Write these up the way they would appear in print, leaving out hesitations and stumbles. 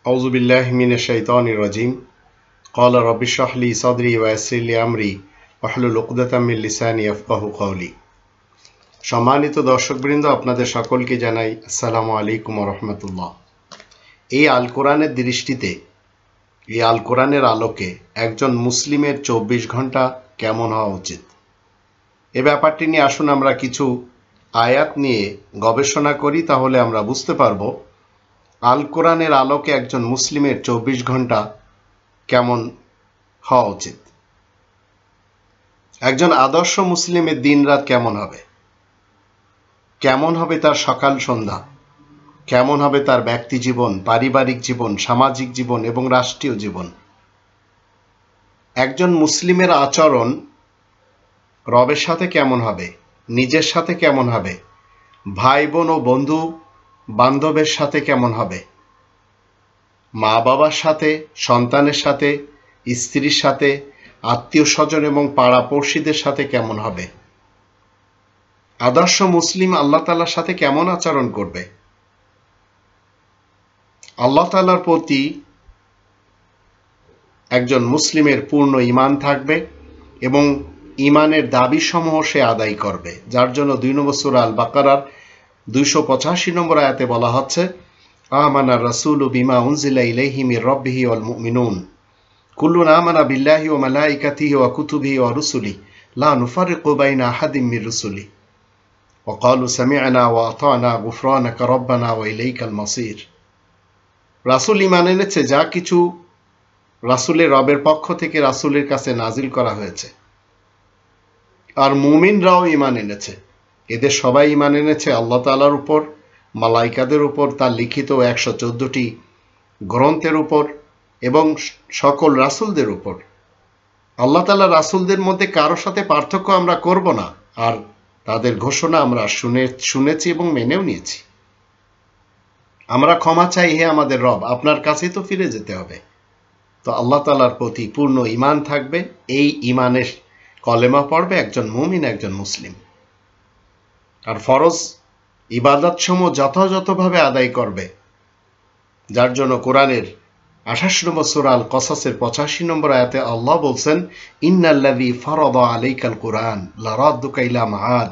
আউযু বিল্লাহি মিনাশ শাইতানির রাজিম। ক্বালা রাব্বি ইশরাহ লি সাদরি ওয়া ইয়াসসির লি আমরি ওয়াহলুল উকদাতাম মিন লিসানি ইয়াফকাহু কওলি। সম্মানিত দর্শকবৃন্দ, আপনাদের সকলকে জানাই আসসালামু আলাইকুম ওয়া রাহমাতুল্লাহ। এই আল কোরআনের দৃষ্টিতে, এই আল কোরআনের আলোকে একজন মুসলিমের 24 ঘন্টা কেমন হওয়া উচিত, এ ব্যাপারটি নিয়ে আসুন আমরা কিছু আয়াত নিয়ে গবেষণা করি। তাহলে আমরা বুঝতে পারব আল কোরআনের আলোকে একজন মুসলিমের 24 ঘন্টা কেমন হওয়া উচিত। একজন আদর্শ মুসলিমের দিন রাত কেমন হবে, কেমন হবে তার সকাল সন্ধ্যা, কেমন হবে তার ব্যক্তি জীবন, পারিবারিক জীবন, সামাজিক জীবন এবং রাষ্ট্রীয় জীবন। একজন মুসলিমের আচরণ রবের সাথে কেমন হবে, নিজের সাথে কেমন হবে, ভাই বোন ও বন্ধু বান্ধবের সাথে কেমন হবে, মা বাবার সাথে, সন্তানের সাথে, স্ত্রীর সাথে, আত্মীয় স্বজন এবং পাড়াপড়শিদের সাথে কেমন হবে। আদর্শ মুসলিম আল্লাহ তাআলার সাথে কেমন আচরণ করবে। আল্লাহ তাআলার প্রতি একজন মুসলিমের পূর্ণ ঈমান থাকবে এবং ঈমানের দাবিসমূহ সে আদায় করবে, যার জন্য 2 নম্বর সূরা আল বাকারার 285 নম্বর আয়াতে বলা হচ্ছে, আমানার রাসূলু বিমা উনজিলা ইলাইহি মির রাব্বিহি ওয়াল মুমিনুন কুল্লুন আমানা বিল্লাহি ওয়া মালাইকাতিহি ওয়া কুতুবিহি ওয়া রুসুলিহি লা নুফাররিকু বাইনা আহাদিম মির রুসুলিহি ওয়া ক্বালু সামি'না ওয়া আতা'না গুফরানাকা রাব্বানা ওয়া ইলাইকাল মাসির। রাসূল ঈমান এনেছে যা কিছু রাসূলের রবের পক্ষ থেকে রাসূলের কাছে নাজিল করা হয়েছে, আর মুমিনরাও ঈমান এনেছে। এদের সবাই ঈমান এনেছে আল্লাহ তাআলার উপর, মালাইকাদের উপর, তার লিখিত 114টি গ্রন্থের উপর এবং সকল রাসূলদের উপর। আল্লাহ তাআলা রাসূলদের মধ্যে কারো সাথে পার্থক্য আমরা করব না, আর তাদের ঘোষণা আমরা শুনেছি এবং মেনেও নিয়েছি। আমরা ক্ষমা চাই, হে আমাদের রব, আপনার কাছেই তো ফিরে যেতে হবে। তো আল্লাহ তাআলার প্রতি পূর্ণ ঈমান থাকবে, এই ঈমানের কলেমা পড়বে একজন মুমিন, একজন মুসলিম। আর ফরজ ইবাদতসমূহ যথাযথভাবে আদায় করবে, যার জন্য কোরআনের 28 নম্বর সূরা আল কসাসের 85 নম্বর আয়াতে আল্লাহ বলছেন, ইন্নাল্লাযী ফারাদা আলাইকাল কুরআন লারাদ্দুকা ইলা মাআদ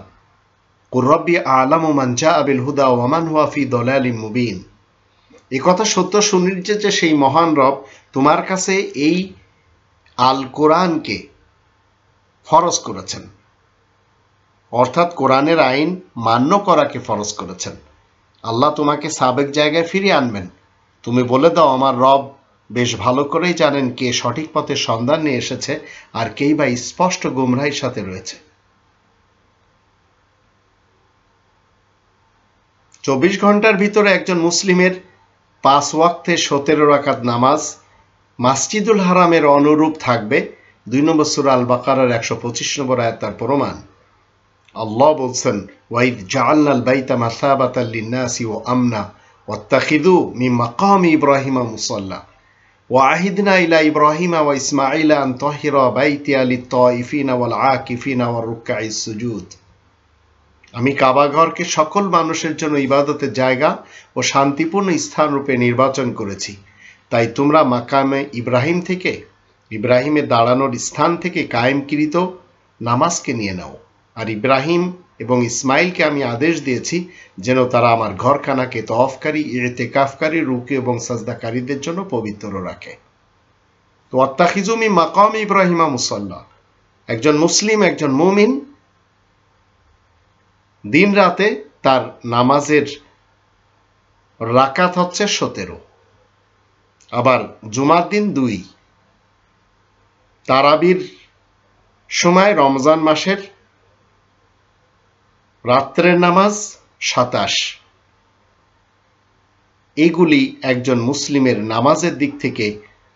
কুর রাব্বি আ'লামু মান জাআ বিল হুদা ওয়া মান হুয়া ফি দালালিম মুবিন। এই কথা সত্য সুনিশ্চিত যে সেই মহান রব তোমার কাছে এই আল কোরআনকে ফরজ করেছেন, অর্থাৎ কোরআনের আইন মান্য করাকে ফরজ করেছেন। আল্লাহ তোমাকে সাবেক জায়গায় ফিরিয়ে আনবেন। তুমি বলে দাও, আমার রব বেশ ভালো করেই জানেন কে সঠিক পথের সন্ধান নিয়ে এসেছে আর কেই বা স্পষ্ট গুমরাহির সাথে রয়েছে। 24 ঘন্টার ভিতরে একজন মুসলিমের 5 ওয়াক্তে 17 রাকাত নামাজ মাসজিদুল হারামের অনুরূপ থাকবে। 2 নম্বর সূরা আল বাকারার 125 নম্বর আয়াত তার প্রমাণ। আল্লাহ বলছেন, ওয়াইদ জাআলনাল বাইতা মাসাবাতাল লিন-নাসি ওয়া আমনা ওয়াত্তাখিযু মিন মাকামি ইব্রাহিমা মুসাল্লা ওয়া আহিদনা ইলা ইব্রাহিমা ওয়া ইসমাঈলা আন তাহিরা বাইতিয়া লিত-তাইফিনা ওয়াল আকিফিনা ওয়ার রুকআইস সুজুদ। আমি কাবা ঘরকে সকল মানুষের জন্য ইবাদতের জায়গা ও শান্তিপূর্ণ স্থান রূপে নির্বাচন করেছি, তাই তোমরা মাকামে ইব্রাহিম থেকে, ইব্রাহিমের দাঁড়ানোর স্থান থেকে কায়েমকৃত নামাজকে নিয়ে নাও। আর ইব্রাহিম এবং ইসমাইলকে আমি আদেশ দিয়েছি যেন তারা আমার ঘরখানাকে তওয়াফকারী, ইতিকাফকারী, রুকু এবং সাজদাকারীদের জন্য পবিত্র রাখে। তো ওয়াত্তাখিযু মিন মাকামি ইব্রাহিমা মুসাল্লা। একজন মুসলিম, একজন মুমিন দিন রাতে তার নামাজের রাকাত হচ্ছে 17, আবার জুমার দিন 2, তারাবির সময় রমজান মাসের রাত্রের নামাজ 27। এগুলি একজন মুসলিমের নামাজের দিক থেকে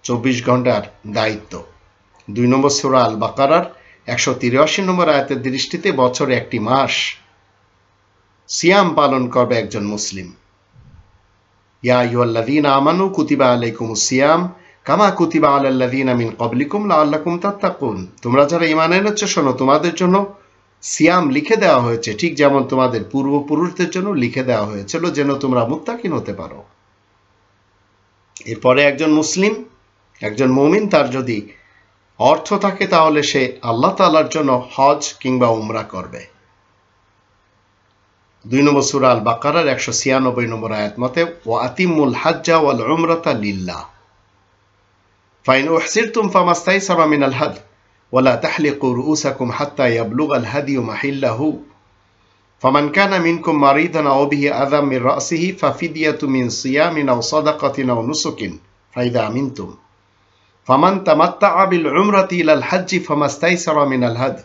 24 ঘন্টার দায়িত্ব। 2 নম্বর সূরা আল বাকারার 183 নম্বর আয়াতের দৃষ্টিতে বছরে একটি মাস সিয়াম পালন করবে একজন মুসলিম। ইয়া আইয়ুহাল্লাযীনা আমানু কুতিবা আলাইকুমুস সিয়াম কামা কুতিবা আলাল্লাযীনা মিন ক্বাবলিকুম লাআল্লাকুম তাত্তাকুন। তোমরা যারা ঈমান এনেছো, শোনো, তোমাদের জন্য সিয়াম লিখে দেওয়া হয়েছে, ঠিক যেমন তোমাদের পূর্বপুরুষদের জন্য লিখে দেওয়া হয়েছিল, যেন তোমরা মুত্তাকিন হতে পারো। এরপরে একজন মুসলিম, একজন মুমিন, তার যদি অর্থ থাকে তাহলে সে আল্লাহ তাআলার জন্য হজ কিংবা উমরা করবে। 2 নম্বর সূরা আল বাকারার 196 নম্বর আয়াত মতে ওয়া আতিমুল হাজ্জা ওয়াল উমরাতা লিল্লাহ ফাইন উহসিরতুম ফামাস্তাইসারা মিনাল হাদ ওয়ালা তাহলিকু রুউসাকুম হাত্তা ইয়াবলুগাল হাদিয়ু মাহিল্লাহু ফামান কানা মিনকুম মারিদান আও বিহি আযাম মিন রাসিহি ফাফিদিয়াতু মিন সিয়ামিন আও সাদাকাতিন আও নুসুকিন ফাইদা আমিনতুম ফামান তামাত্তাআ বিল উমরাতি ইলাল হাজ্জি ফামাস্তাইসারা মিনাল হাদ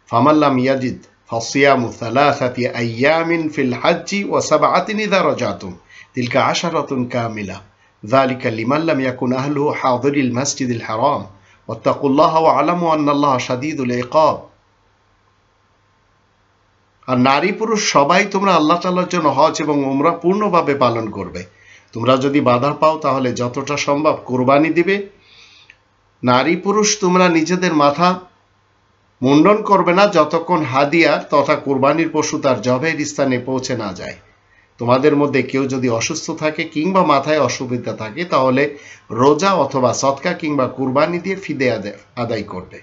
ফামান লাম ইয়াজিদ ফাসিয়ামু 3 আইয়ামিন ফিল হাজ্জি ওয়া 7 ইযা রাজাতুম তিলকা 10 কামিলা যালিকা লিমান লাম ইয়াকুন আহলুহু হাযিরিল মাসজিদিল হারাম ওয়াত্তাকুল্লাহা ওয়া আলামু আন্নাল্লাহা শাদীদুল ইকাব। আর নারী পুরুষ সবাই তোমরা আল্লাহ তাআলার জন্য হজ এবং উমরা পূর্ণভাবে পালন করবে। তোমরা যদি বাধা পাও তাহলে যতটা সম্ভব কুরবানি দিবে। নারী পুরুষ তোমরা নিজেদের মাথা মুন্ডন করবে না যতক্ষণ হাদিয়া তথা কুরবানির পশু তার জবের স্থানে পৌঁছে না যায়। তোমাদের মধ্যে কেউ যদি অসুস্থ থাকে কিংবা মাথায় অসুবিধা থাকে তাহলে রোজা অথবা সদকা কিংবা কুরবানি দিয়ে ফিদে আদায় করবে।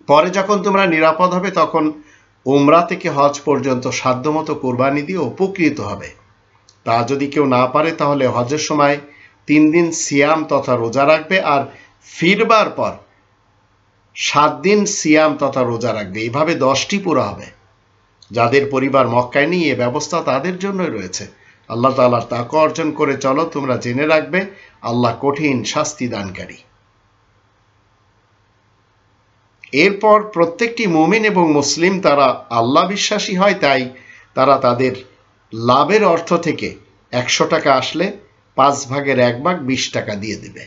পরে যখন তোমরা নিরাপদ হবে তখন উমরা থেকে হজ পর্যন্ত সাধ্যমতো কুরবানি দিয়ে উপকৃত হবে। তা যদি কেউ না পারে তাহলে হজের সময় 3 দিন সিয়াম তথা রোজা রাখবে আর ফিরবার পর 7 দিন সিয়াম তথা রোজা রাখবে। এইভাবে 10টি পুরা হবে। যাদের পরিবার মক্কায় নেই এ ব্যবস্থা তাদের জন্যই রয়েছে। আল্লাহ তাআলার তাকওয়া অর্জন করে চলো, তোমরা জেনে রাখবে আল্লাহ কঠিন শাস্তি দানকারী। এরপর প্রত্যেকটি মুমিন এবং মুসলিম তারা আল্লাহ বিশ্বাসী হয়, তাই তারা তাদের লাভের অর্থ থেকে 100 টাকা আসলে 5 ভাগের 1 ভাগ 20 টাকা দিয়ে দিবে।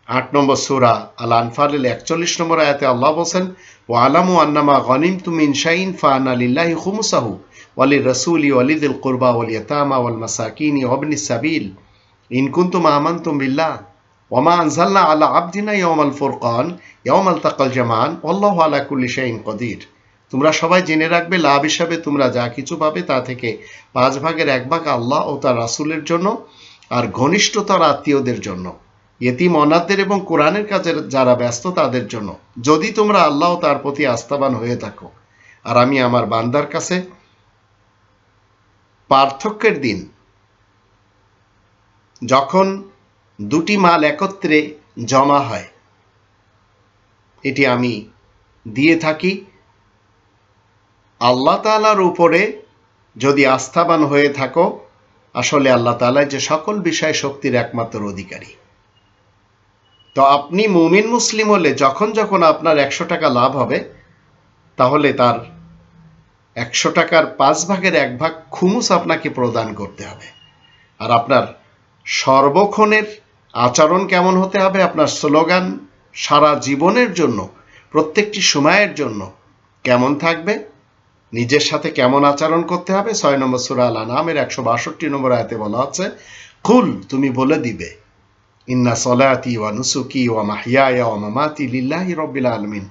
8 নম্বর সূরা আল আনফালের 41 নম্বর আয়াতে আল্লাহ বলেন ওয়া আলামু আন্নামা গনিমতুম মিন শাইইন ফাআনা লিল্লাহি খুমুসাহু ওয়া লির-রাসূলি ওয়া লিযিল কুরবা ওয়াল ইয়াতামা ওয়াল মাসাকিনি ওয়া ইবনিস সাবিল ইন কুনতুম আমানতুম বিল্লাহ ওয়া মা আনজালনা আলা আবদিনা ইয়াওমাল ফুরকান ইয়াওমাল তাকাল জামান ওয়াল্লাহু আলা কুল্লি শাইইন কদির। তোমরা সবাই জেনে রাখবে লাভ হিসাবে তোমরা যা কিছু পাবে তা থেকে 5 ভাগের 1 ভাগ আল্লাহ ও তার রাসূলের জন্য আর ঘনিষ্ঠতর আত্মীয়দের জন্য, ইয়েতিম অনাথদের এবং কোরআনের কাজে যারা ব্যস্ত তাদের জন্য, যদি তোমরা আল্লাহ ও তার প্রতি আস্থাবান হয়ে থাকো। আর আমি আমার বান্দার কাছে পার্থক্যের দিন যখন 2টি মাল একত্রে জমা হয় এটি আমি দিয়ে থাকি। আল্লাহ তাআলার উপরে যদি আস্থাবান হয়ে থাকো, আসলে আল্লাহ তাআলা যে সকল বিষয়ে শক্তির একমাত্র অধিকারী। তো আপনি মুমিন মুসলিম হলে যখন যখন আপনার 100 টাকা লাভ হবে তাহলে তার 100 টাকার 5 ভাগের 1 ভাগ খুমুস আপনাকে প্রদান করতে হবে। আর আপনার সর্বক্ষণের আচরণ কেমন হতে হবে, আপনার স্লোগান সারা জীবনের জন্য প্রত্যেকটি সময়ের জন্য কেমন থাকবে, নিজের সাথে কেমন আচরণ করতে হবে। 6 নম্বর সূরা আল আনআমের 162 নম্বর আয়াতে বলা আছে কুল, তুমি বলে দিবে ইন্না সলাতি ওয়া নুসুকি ওয়া মাহইয়ায়া ওয়া মামাতি লিল্লাহি রাব্বিল আলামিন,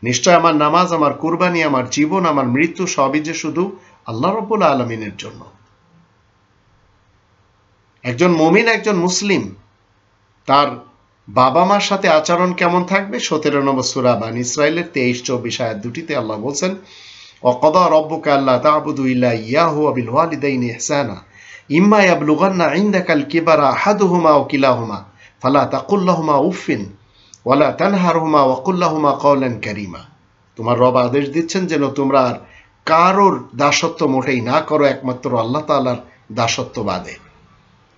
নিশ্চয় আমার নামাজ, আমার কুরবানি, আমার জীবন, আমার মৃত্যু সবই যে শুধু আল্লাহ রাব্বুল আলামিনের জন্য। একজন মুমিন, একজন মুসলিম তার বাবা মার সাথে আচরণ কেমন থাকবে। 17 নম্বর সূরা বানী ইসরাঈলের 23-24 আয়াত দুটিতে আল্লাহ বলেন ওয়া ক্বাদা রাব্বুকা আল্লা তা'বুদু ইল্লা ইয়াহু ওয়া বিল ওয়ালিদাইনি ইহসানা ইম্মা ইয়াবলুগান্না ইনদাকাল কিবারা আহাদুহুমা আও কিলাহুমা ফালা তাকুল লাহুমা উফিন ওয়ালা তানহারহুমা ওয়া কুল লাহুমা কাওলান কারীমা। তোমার রব আদেশ দিচ্ছেন যেন তোমরা আর কারোর দাসত্ব মোটেই না করো একমাত্র আল্লাহ তাআলার দাসত্ব বাদে।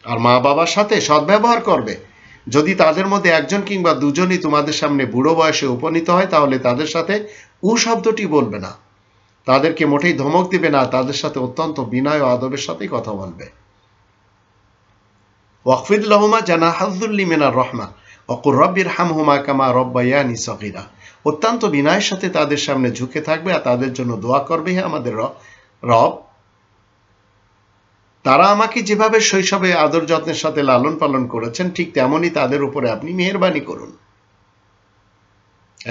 আর মা বাবার সাথে সদ্ব্যবহার করবে। যদি তাদের মধ্যে একজন কিংবা দুজনই তোমাদের সামনে বুড়ো বয়সে উপনীত হয় তাহলে তাদের সাথে শব্দটি বলবে না, তাদেরকে মোটেই ধমক দিবে না, তাদের সাথে অত্যন্ত বিনয় ও আদবের সাথে কথা বলবে। ওয়াকফিদ লাহুমা জানাহাযুল্লি মিনার রাহমা ওয়া কুর রাব্বিরহামহুমা কামা রাব্বায়ানি সগীরা। অত্যন্ত বিনয়ের সাথে তাদের সামনে ঝুঁকে থাকবে আর তাদের জন্য দোয়া করবে, হে আমাদের রব, তারা আমাকে যেভাবে শৈশবে আদর যত্নের সাথে লালন পালন করেছেন ঠিক তেমনই তাদের উপরে আপনি মেহেরবানি করুন।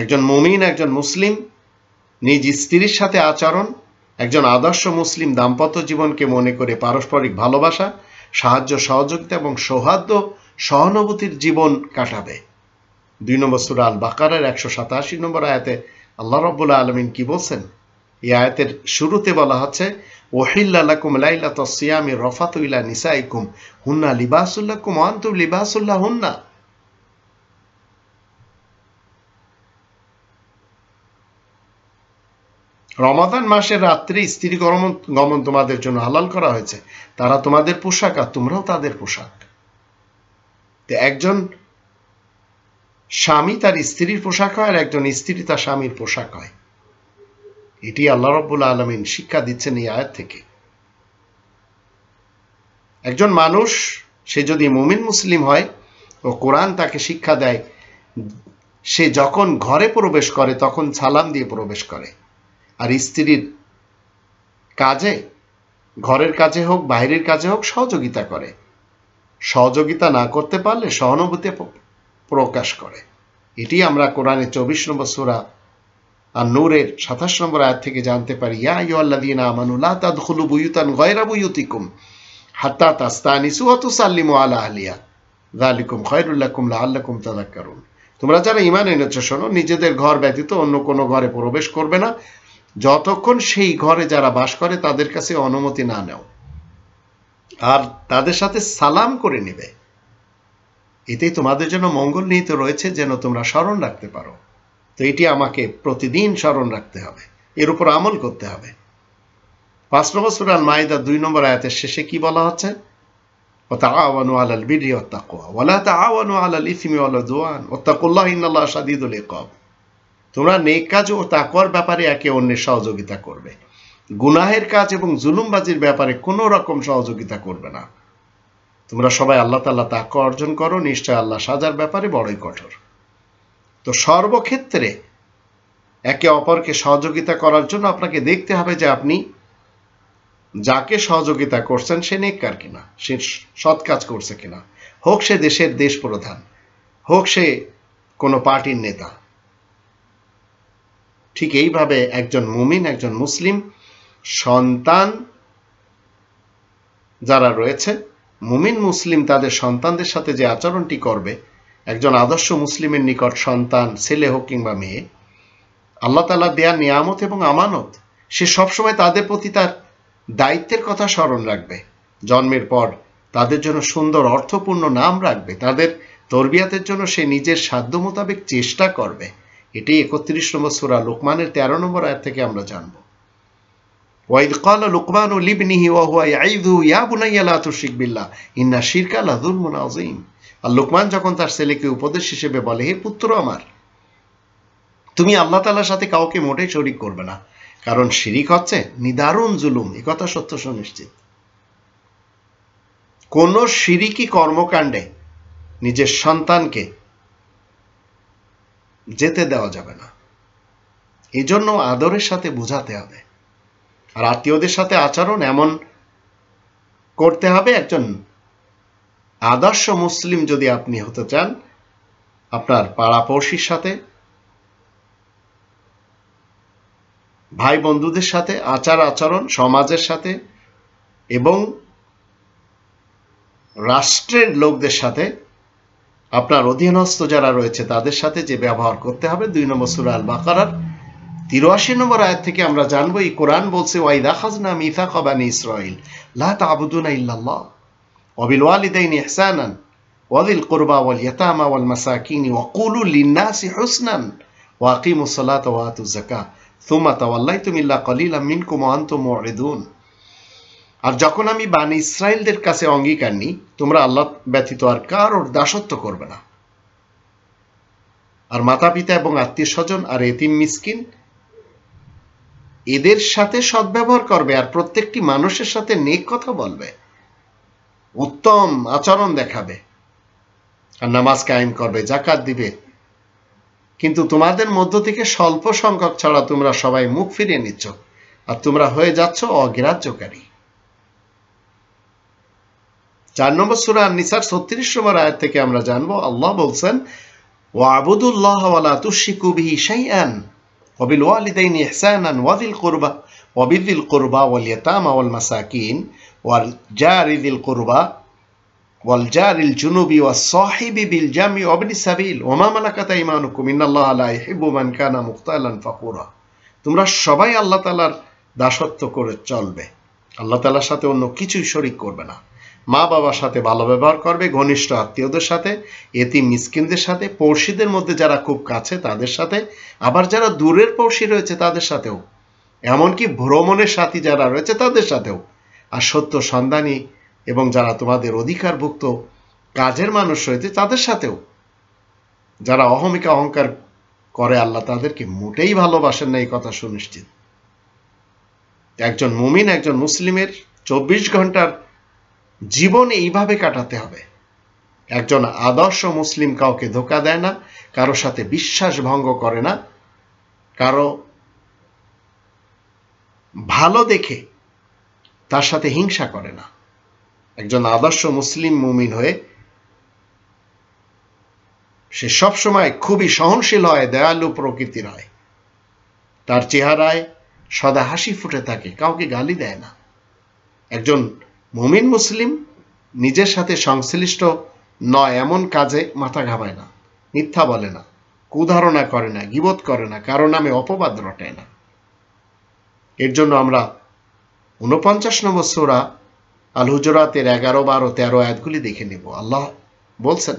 একজন মুমিন, একজন মুসলিম নিজ স্ত্রীর সাথে আচরণ, একজন আদর্শ মুসলিম দাম্পত্য জীবনকে মনে করে পারস্পরিক ভালোবাসা, সাহায্য সহযোগিতা এবং সৌহার্দ্য সহানুভূতির জীবন কাটাবে। 2 নম্বর সূরা আল বাকারার 187 নম্বর আয়াতে আল্লাহ রাব্বুল আলামিন কি বলছেন? এই আয়াতের শুরুতে বলা হচ্ছে, ওহিল্লা লাকুম লাইলাতাস সিয়ামি রাফাতু ইলা নিসাইকুম হুন্না লিবাসুল লাকুম ওয়া আনতুম লিবাসুল লাহুন্না। রমাদান মাসের রাত্রে স্ত্রী গমন তোমাদের জন্য হালাল করা হয়েছে, তারা তোমাদের পোশাক আর তোমরাও তাদের পোশাক। একজন স্বামী তার স্ত্রীর পোশাক হয় আর একজন স্ত্রী তার স্বামীর পোশাক হয়। এটি আল্লাহ রাব্বুল আলামিন শিক্ষা দিচ্ছেন এই আয়াত থেকে। একজন মানুষ সে যদি মুমিন মুসলিম হয় ও কোরআন তাকে শিক্ষা দেয়, সে যখন ঘরে প্রবেশ করে তখন সালাম দিয়ে প্রবেশ করে, আর স্ত্রীর কাজে, ঘরের কাজে হোক বাইরের কাজে হোক, সহযোগিতা করে। সহযোগিতা না করতে পারলে সহানুভূতি প্রকাশ করে। এটি আমরা কোরআনের 24 নম্বর সূরা আর নূরের 27 নম্বর আয়াত থেকে জানতে পারি। ইয়া আইয়ুহাল্লাযীনা আমানু লা তাদখুলু বুয়ুতান গায়রা বুয়ুতিকুম হাত্তা তাস্তানিসু ওয়া তুসাল্লিমু আলা আহলিহা যালিকুম খায়রুল লাকুম লাআল্লাকুম তাযাক্কারুন। তোমরা যারা ঈমান এনেছো, শোনো, নিজেদের ঘর ব্যতীত অন্য কোনো ঘরে প্রবেশ করবে না যতক্ষণ সেই ঘরে যারা বাস করে তাদের কাছে অনুমতি না নাও, আর তাদের সাথে সালাম করে নেবে। এতেই তোমাদের জন্য মঙ্গল নিহিত রয়েছে, যেন তোমরা স্মরণ রাখতে পারো। তো এটি আমাকে প্রতিদিন স্মরণ রাখতে হবে, এর উপর আমল করতে হবে। 5 নম্বর সূরা আল মাইদা 2 নম্বর আয়াতের শেষে কি বলা হচ্ছে? ওয়াতাআওয়ানু আলাল বিররি ওয়াত তাকওয়া ওয়া লা তাআওয়ানু আলাল ইসমি ওয়াল উদওয়ান ওয়াত্তাকুল্লাহ ইন্নাল্লাহা শাদীদুল ইকাব। তোমরা নেক কাজ ও তাকওয়ার ব্যাপারে একে অন্যের সহযোগিতা করবে, গুনাহের কাজ এবং জুলুমবাজির ব্যাপারে কোনো রকম সহযোগিতা করবে না। তোমরা সবাই আল্লাহ তাআলা তাকওয়া অর্জন করো, নিশ্চয় আল্লাহ সাজার ব্যাপারে বড়ই কঠোর। তো সর্বক্ষেত্রে একে অপরকে সহযোগিতা করার জন্য আপনাকে দেখতে হবে যে আপনি যাকে সহযোগিতা করছেন সে নেককার কিনা, সে সৎ কাজ করছে কিনা, হোক সে দেশের দেশ প্রধান, হোক সে কোনো পার্টির নেতা। ঠিক এইভাবে একজন মুমিন, একজন মুসলিম সন্তান যারা রয়েছে, মুমিন মুসলিম তাদের সন্তানদের সাথে যে আচরণটি করবে, একজন আদর্শ মুসলিমের নিকট সন্তান ছেলে হোক কিংবা মেয়ে, আল্লাহ তাআলা দেয়া নিয়ামত এবং আমানত, সে সবসময় তাদের প্রতি তার দায়িত্বের কথা স্মরণ রাখবে। জন্মের পর তাদের জন্য সুন্দর অর্থপূর্ণ নাম রাখবে, তাদের তরবিয়াতের জন্য সে নিজের সাধ্য মোতাবেক চেষ্টা করবে। এটি 31 নম্বর সূরা লুকমানের 13 নম্বর আয়াত থেকে আমরা জানব। ওয়াইদ ক্বালা লুকমানু লিবনিহি ওয়া হুয়া ইয়াইযুহু ইয়া বুনাইয়া লা তুশরিক বিল্লাহ ইন্না শিরকা লাযুলমুন আযীম। আর লুকমান যখন তার ছেলেকে উপদেশ হিসেবে বলে, হে পুত্র আমার, তুমি আল্লাহ তাআলার সাথে কাউকে মোটেই শরীক করবে না, কারণ শিরিক হচ্ছে নিদারুণ জুলুম। এই কথা সত্য সুনিশ্চিত। কোন শিরিকি কর্মকাণ্ডে নিজের সন্তানকে যেতে দেওয়া যাবে না। এই জন্য আদরের সাথে বোঝাতে হবে, আর আত্মীয়দের সাথে আচরণ এমন করতে হবে। একজন আদর্শ মুসলিম যদি আপনি হতে চান, আপনার পাড়াপড়শির সাথে, ভাই বন্ধুদের সাথে আচার আচরণ, সমাজের সাথে এবং রাষ্ট্রের লোকদের সাথে, আপনার অধীনস্থ যারা রয়েছে তাদের সাথে যে ব্যবহার করতে হবে, 2 নম্বর সূরা আল বাকারার 83 নম্বর আয়াত থেকে আমরা জানবো। এই কোরআন বলছে, ওয়াইদা আখাযনা মিসাকা বানি ইসরাঈল লা তা'বুদুনা ইল্লাল্লাহ ওয়া বিল ওয়ালিদাইনি ইহসানান ওয়া যিল কুরবা ওয়াল ইয়াতামা ওয়াল মাসাকিন ওয়া কুলু লিন-নাসি হুসনান ওয়া আকিমুস সালাতা ওয়া আতুজ যাকাত সুম্মা তাওয়াল্লাইতুম ইল্লা কালিলাম মিনকুম ওয়া আনতুম মু'রিদুন। আর যখন আমি বানি ইসরাইলদের কাছে অঙ্গীকার নিই, তোমরা আল্লাহ ব্যতীত আর কারোর দাসত্ব করবে না, আর মাতা পিতা এবং আত্মীয় স্বজন আর এতিম মিসকিন এদের সাথে সদ্ব্যবহার করবে, আর প্রত্যেকটি মানুষের সাথে নেক কথা বলবে, উত্তম আচরণ দেখাবে, আর নামাজ কায়েম করবে, যাকাত দিবে। কিন্তু তোমাদের মধ্য থেকে স্বল্প সংখ্যক ছাড়া তোমরা সবাই মুখ ফিরিয়ে নিচ্ছ, আর তোমরা হয়ে যাচ্ছ অগ্রাহ্যকারী। 4 নম্বর সূরা আন-নিসার 36 নম্বর আয়াত থেকে আমরা জানবো, আল্লাহ বলছেন, ওয়া'বুদুল্লাহ ওয়া লা তুশরিকু বিহি শাইআন ওয়া বিল ওয়ালিদাইনি ইহসানান ওয়া যিল কুরবা ওয়াল ইয়াতামা ওয়াল মাসাকিন ওয়াল জারি যিল কুরবা ওয়াল জারিল জুনুবি ওয়াস সাহিবি বিল জামি ওয়া ইবনিস সাবিল ওয়া মা মালাকাত আইমানুকুম ইন্নাল্লাহা লা ইউহিব্বু মান কানা মুখতালান ফাখুরা। তোমরা সবাই আল্লাহ তাআলার দাসত্ব করে চলবে, আল্লাহ তাআলার সাথে অন্য কিছুই শরীক করবে না। মা বাবার সাথে ভালো ব্যবহার করবে, ঘনিষ্ঠ আত্মীয়দের সাথে, এতিম মিসকিনদের সাথে, পড়শিদের মধ্যে যারা খুব কাছে তাদের সাথে, আবার যারা দূরের পড়শি রয়েছে তাদের সাথেও, এমনকি ভ্রমণের সাথী যারা রয়েছে তাদের সাথেও, আর সত্য সন্ধানী এবং যারা তোমাদের অধিকারভুক্ত কাজের মানুষ রয়েছে তাদের সাথেও। যারা অহমিকা অহংকার করে আল্লাহ তাদেরকে মোটেই ভালোবাসেন না, এই কথা সুনিশ্চিত। একজন মুমিন, একজন মুসলিমের 24 ঘন্টার জীবন এইভাবে কাটাতে হবে। একজন আদর্শ মুসলিম কাউকে ধোঁকা দেয় না, কারো সাথে বিশ্বাস ভঙ্গ করে না, কারো ভালো দেখে তার সাথে হিংসা করে না। একজন আদর্শ মুসলিম মুমিন হয়ে সে সবসময় খুবই সহনশীল হয়, দয়ালু প্রকৃতির হয়, তার চেহারায় সদা হাসি ফুটে থাকে, কাউকে গালি দেয় না। একজন মুমিন মুসলিম নিজের সাথে সংশ্লিষ্ট নয় এমন কাজে মাথা ঘামায় না, মিথ্যা বলে না, কুধারণা করে না, গীবত করে না, কারো নামে অপবাদ রটায় না। এর জন্য আমরা 49 নম্বর সূরা আল হুজুরাতের 11, 12, 13 আয়াতগুলি দেখে নেব। আল্লাহ বলছেন,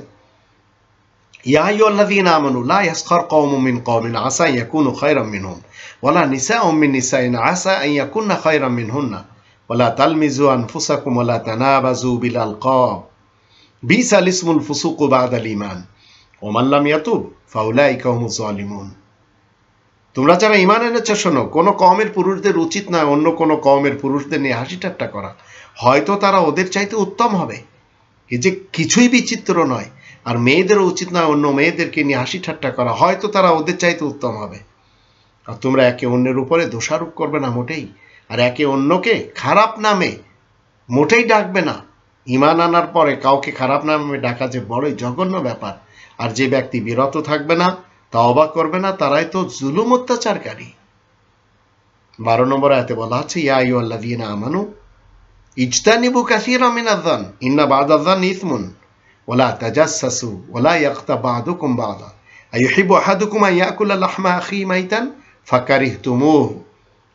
ইয়া আইয়ুহাল্লাযীনা আমানু লা ইয়াসখার কওমুম মিন কওমিন আসা আন ইয়াকুনু খায়রাম মিনহুম ওয়ালা নিসাউম মিন নিসাইন আসা আন ইয়াকুননা খায়রাম মিনহুন্না ওয়ালা তালমিজু আনফুসাকুম ওয়ালা তানাবাজু বিল আলকাব বিসাল ইসমুল ফুসুকু বাদাল ঈমান ওয়া মান লাম ইয়াতুব ফাউলাইকা হুমুজ জালিমুন। তোমরা যারা ঈমান এনেছো শোনো, কোন কওমের পুরুষদের উচিত নয় অন্য কোন কওমের পুরুষদের নিয়ে হাসি ঠাট্টা করা, হয়তো তারা ওদের চাইতে উত্তম হবে, এই যে কিছুই বিচিত্র নয়। আর মেয়েদেরও উচিত নয় অন্য মেয়েদেরকে নিয়ে হাসি ঠাট্টা করা, হয়তো তারা ওদের চাইতে উত্তম হবে। আর তোমরা একে অন্যের উপরে দোষারোপ করবে না মোটেই, আর একে অন্যকে খারাপ নামে মোটেই ডাকবে না। ঈমান আনার পরে কাউকে খারাপ নামে ডাকা যে বড়ই জঘন্য ব্যাপার। আর যে ব্যক্তি বিরত থাকবে না, তওবা করবে না, তারাই তো জুলুম অত্যাচারকারী। 12 নম্বর আয়াতে বলা হচ্ছে, ইয়া আইয়ুহাল্লাযীনা আমানু ইজতানিবু কাসীরাম মিনায-যান ইন্না বা'দায-যান্নি ইসমুন ওয়ালা তাজাসসু ওয়ালা ইয়াগতাব বা'দুকুম বা'দা আইয়ুহিব্বু আহাদুকুম আন ইয়াকুলা লাহমা আখিহি মাইতান ফাকারিহতুমুহু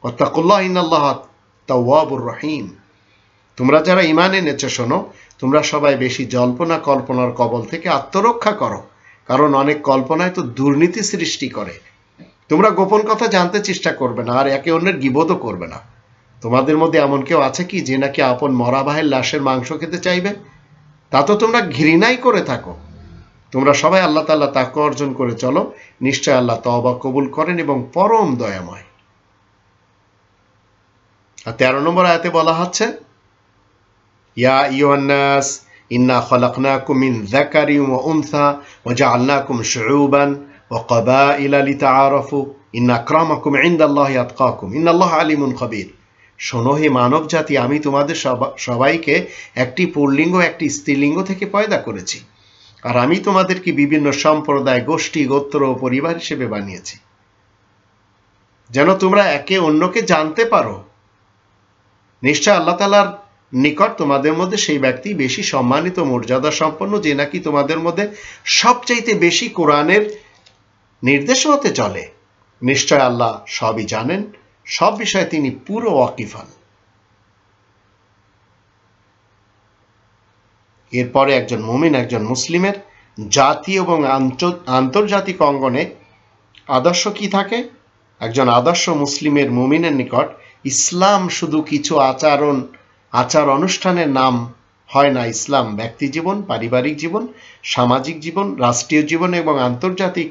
ওয়াত্তাকুল্লাহ ইন্নাল্লাহা তাওয়াবুর রহিম। তোমরা যারা ঈমান এনেছো শোনো, তোমরা সবাই বেশি জল্পনা কল্পনার কবল থেকে আত্মরক্ষা করো, কারণ অনেক কল্পনায় তো দুর্নীতি সৃষ্টি করে। তোমরা গোপন কথা জানতে চেষ্টা করবে না, আর একে অন্যের গীবতও করবে না। তোমাদের মধ্যে এমন কেউ আছে কি যে নাকি আপন মরা ভাইয়ের লাশের মাংস খেতে চাইবে? তা তো তোমরা ঘৃণাই করে থাকো। তোমরা সবাই আল্লাহ তাআলা তাকওয়া অর্জন করে চলো, নিশ্চয় আল্লাহ তওবা কবুল করেন এবং পরম দয়াময়। আর 13 নম্বর আয়াতে বলা হচ্ছে, ইয়া আইয়ুহান নাস ইন্না খালাকনাকুম মিন যাকারিন ওয়া উনসা ওয়া জাআলনাকুম শুউবান ওয়া ক্বাবাইলা লিতাআরাফু ইন্না আকরামাকুম ইনদাল্লাহি আতকাকুম ইন্নাল্লাহা আলিমুন খাবীর। শোনো হে মানব জাতি, আমি তোমাদের সবাইকে একটি পুল্লিঙ্গ একটি স্ত্রীলিঙ্গ থেকে পয়দা করেছি, আর আমি তোমাদেরকে বিভিন্ন সম্প্রদায়, গোষ্ঠী, গোত্র ও পরিবার হিসেবে বানিয়েছি, যেন তোমরা একে অন্যকে জানতে পারো। নিশ্চয় আল্লাহ তাআলার নিকট তোমাদের মধ্যে সেই ব্যক্তি বেশি সম্মানিত, মর্যাদা সম্পন্ন, যে নাকি তোমাদের মধ্যে সবচাইতে বেশি কোরআনের নির্দেশ মতে চলে। নিশ্চয় আল্লাহ সবই জানেন, সব বিষয়ে তিনি পুরো ওয়াকিফান। এরপরে একজন মুমিন, একজন মুসলিমের জাতীয় এবং আন্তর্জাতিক অঙ্গনে আদর্শ কি থাকে? একজন আদর্শ মুসলিমের মুমিনের নিকট ইসলাম শুধু কিছু আচার অনুষ্ঠানের নাম হয় না। ইসলাম ব্যক্তি জীবন, পারিবারিক জীবন, সামাজিক জীবন, রাষ্ট্রীয় জীবন এবং আন্তর্জাতিক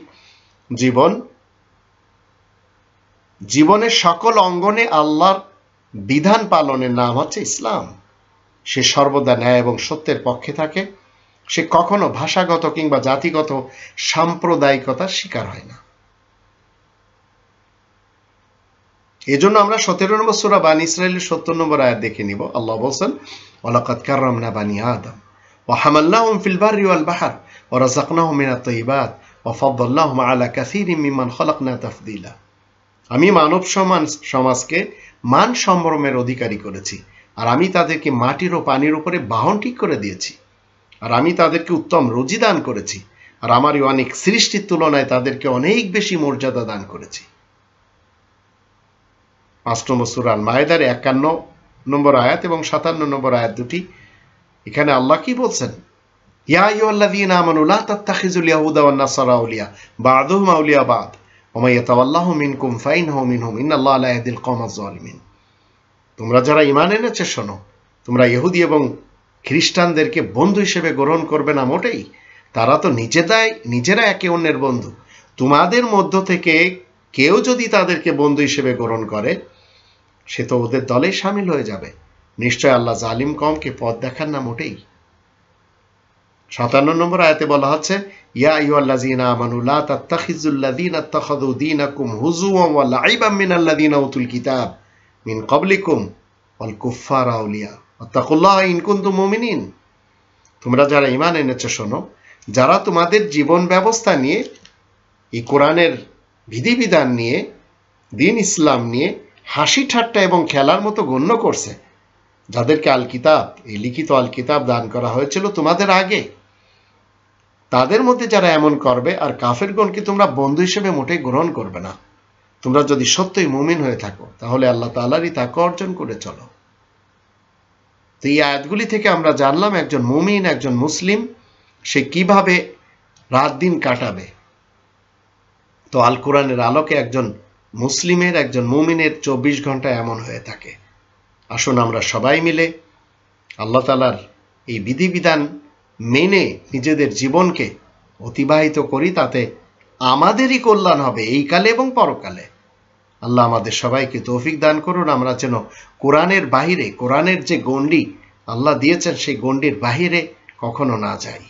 জীবনের সকল অঙ্গনে আল্লাহর বিধান পালনের নাম হচ্ছে ইসলাম। সে সর্বদা ন্যায় এবং সত্যের পক্ষে থাকে। সে কখনো ভাষাগত কিংবা জাতিগত সাম্প্রদায়িকতার শিকার হয় না। এজন্য আমরা 17 নম্বর সূরা বানী ইসরাঈলের 70 নম্বর আয়াত দেখে নিব। আল্লাহ বলেন, ওয়ালাকাদ কাররামনা বানী আদম ওয়া হামালনাহুম ফিল বাররি ওয়াল বাহর ওয়া রাযাকনাহুম মিনাত তাইয়্যিবাত ওয়া ফাদ্দালনাহুম আলা কাসীরিম মিম্মান খালাকনা তাফদীলা। আমি মানব সমাজকে মান সম্ভ্রমের অধিকারী করেছি, আর আমি তাদেরকে মাটির ও পানির উপরে বাহন ঠিক করে দিয়েছি, আর আমি তাদেরকে উত্তম রুজি দান করেছি, আর আমারই অনেক সৃষ্টির তুলনায় তাদেরকে অনেক বেশি মর্যাদা দান করেছি। 5 নম্বর সূরা আল মায়েদার 51 নম্বর আয়াত এবং 57 নম্বর আয়াত দুটি। এখানে আল্লাহ কি বলছেন? ইয়া আইয়ুহাল্লাযীনা আমানু লা তাত্তাখিযুল ইয়াহুদা ওয়ান নাসারা আউলিয়া বা'দুহুম আউলিয়া বা'দ ওয়া মান ইয়াতাওয়াল্লাহুম মিনকুম ফাইন্নাহু মিনহুম ইন্নাল্লাহা লা ইয়াহদিল কওমাজ জালিমিন। তোমরা যারা ঈমান এনেছে শোনো, তোমরা ইহুদি এবং খ্রিস্টানদেরকে বন্ধু হিসেবে গ্রহণ করবে না মোটেই। তারা তো নিজেরা একে অন্যের বন্ধু। তোমাদের মধ্য থেকে কেউ যদি তাদেরকে বন্ধু হিসেবে গ্রহণ করে, সে তো ওদের দলে শামিল হয়ে যাবে। নিশ্চয় আল্লাহ জালিম কওমকে পথ দেখান না মোটেই। 57 নম্বর আয়াতে বলা হচ্ছে, ইয়া আইয়ুহাল্লাযীনা আমানু লা তাত্তাখিযুল্লাযীনা ইত্তাখাযু দীনাকুম হুজুওয়ান ওয়া লাইবাম মিনাল্লাযীনা উতুল কিতাব মিন ক্বাবলিকুম ওয়াল কুফফারা আউলিয়া ওয়াত্তাকুল্লাহা ইন কুনতুম মুমিনিন। তোমরা যারা ঈমান এনেছো শোনো, যারা তোমাদের জীবন ব্যবস্থা নিয়ে, এই কোরআনের বিধিবিধান নিয়ে, দিন ইসলাম নিয়ে হাসি ঠাট্টা এবং খেলার মতো গণ্য করছে, যাদেরকে আল কিতাব, এই লিখিত আল কিতাব দান করা হয়েছিল তোমাদের আগে, তাদের মধ্যে যারা এমন করবে, আর কাফেরগণকে তোমরা বন্ধু হিসেবে মোটেই গ্রহণ করবে না। তোমরা যদি সত্যই মুমিন হয়ে থাকো, তাহলে আল্লাহ তাআলারই তাকওয়া অর্জন করে চলো। তো এই আয়াতগুলি থেকে আমরা জানলাম একজন মুমিন, একজন মুসলিম, সে কিভাবে রাত দিন কাটাবে। তো আল কোরআনের আলোকে একজন মুসলিমের, একজন মুমিনের 24 ঘন্টা এমন হয়ে থাকে। আসুন আমরা সবাই মিলে আল্লাহ তাআলার এই বিধিবিধান মেনে নিজেদের জীবনকে অতিবাহিত করি, তাতে আমাদেরই কল্যাণ হবে এই কালে এবং পরকালে। আল্লাহ আমাদের সবাইকে তৌফিক দান করুন, আমরা যেন কোরআনের বাহিরে, কোরআনের যে গণ্ডি আল্লাহ দিয়েছেন সেই গণ্ডির বাহিরে কখনো না যাই।